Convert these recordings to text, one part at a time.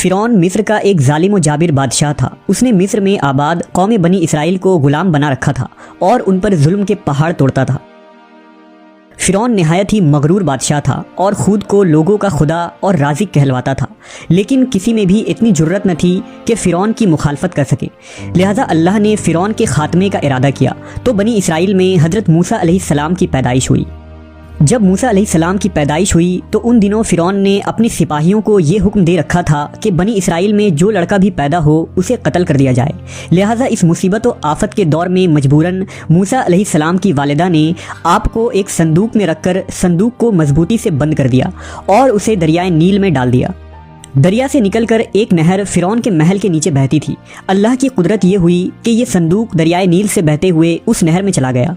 فرعون مصر کا ایک ظالم و جابر بادشاہ تھا۔ اس نے مصر میں آباد قوم بنی اسرائیل کو غلام بنا رکھا تھا اور ان پر ظلم کے پہاڑ توڑتا تھا۔ فرعون نہایت ہی مغرور بادشاہ تھا اور خود کو لوگوں کا خدا اور رازق کہلواتا تھا، لیکن کسی میں بھی اتنی جرت نہ تھی کہ فرعون کی مخالفت کر سکے۔ لہٰذا اللہ نے فرعون کے خاتمے کا ارادہ کیا تو بنی اسرائیل میں حضرت موسیٰ علیہ السلام کی پیدائش ہوئی۔ جب موسیٰ علیہ السلام کی پیدائش ہوئی تو ان دنوں فرعون نے اپنے سپاہیوں کو یہ حکم دے رکھا تھا کہ بنی اسرائیل میں جو لڑکا بھی پیدا ہو اسے قتل کر دیا جائے۔ لہٰذا اس مصیبت و آفت کے دور میں مجبوراً موسیٰ علیہ السلام کی والدہ نے آپ کو ایک صندوق میں رکھ کر صندوق کو مضبوطی سے بند کر دیا اور اسے دریائے نیل میں ڈال دیا۔ دریا سے نکل کر ایک نہر فرعون کے محل کے نیچے بہتی تھی۔ اللہ کی قدرت یہ ہوئی کہ یہ صندوق دریائے نیل سے بہتے ہوئے اس نہر میں چلا گیا۔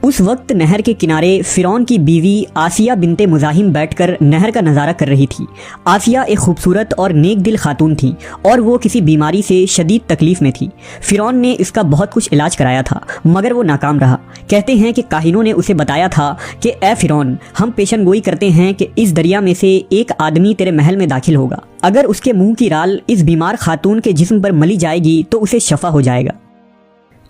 اس وقت نہر کے کنارے فرعون کی بیوی آسیہ بنت مزاحم بیٹھ کر نہر کا نظارہ کر رہی تھی۔ آسیہ ایک خوبصورت اور نیک دل خاتون تھی اور وہ کسی بیماری سے شدید تکلیف میں تھی۔ فرعون نے اس کا بہت کچھ علاج کرایا تھا مگر وہ ناکام رہا۔ کہتے ہیں کہ کاہنوں نے اسے بتایا تھا کہ اے فرعون، ہم پیشن گوئی کرتے ہیں کہ اس دریا میں سے ایک آدمی تیرے محل میں داخل ہوگا، اگر اس کے منہ کی رال اس بیمار خاتون کے جسم پر ملی جائے گی تو اسے شفا ہو جائے گا۔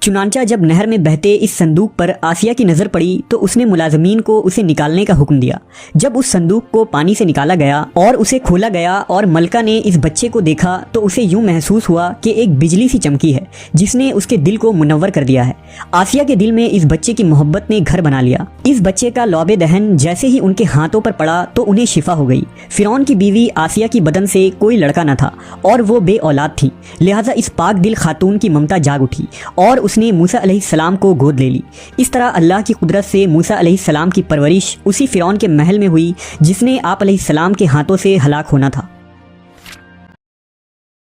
چنانچہ جب نہر میں بہتے اس صندوق پر آسیہ کی نظر پڑی تو اس نے ملازمین کو اسے نکالنے کا حکم دیا۔ جب اس صندوق کو پانی سے نکالا گیا اور اسے کھولا گیا اور ملکہ نے اس بچے کو دیکھا تو اسے یوں محسوس ہوا کہ ایک بجلی سی چمکی ہے جس نے اس کے دل کو منور کر دیا ہے۔ آسیہ کے دل میں اس بچے کی محبت نے گھر بنا لیا۔ اس بچے کا لعب دہن جیسے ہی ان کے ہاتھوں پر پڑا تو انہیں شفا ہو گئی۔ فرعون کی بیوی آسیہ کی بدن سے کوئی لڑکا نہ تھا اور وہ بے اولاد تھی، لہٰذا اس پاک دل خاتون کی ممتا جاگ اٹھی اور اس نے موسیٰ علیہ السلام کو گود لے لی۔ اس طرح اللہ کی قدرت سے موسیٰ علیہ السلام کی پرورش اسی فرعون کے محل میں ہوئی جس نے آپ علیہ السلام کے ہاتھوں سے ہلاک ہونا تھا۔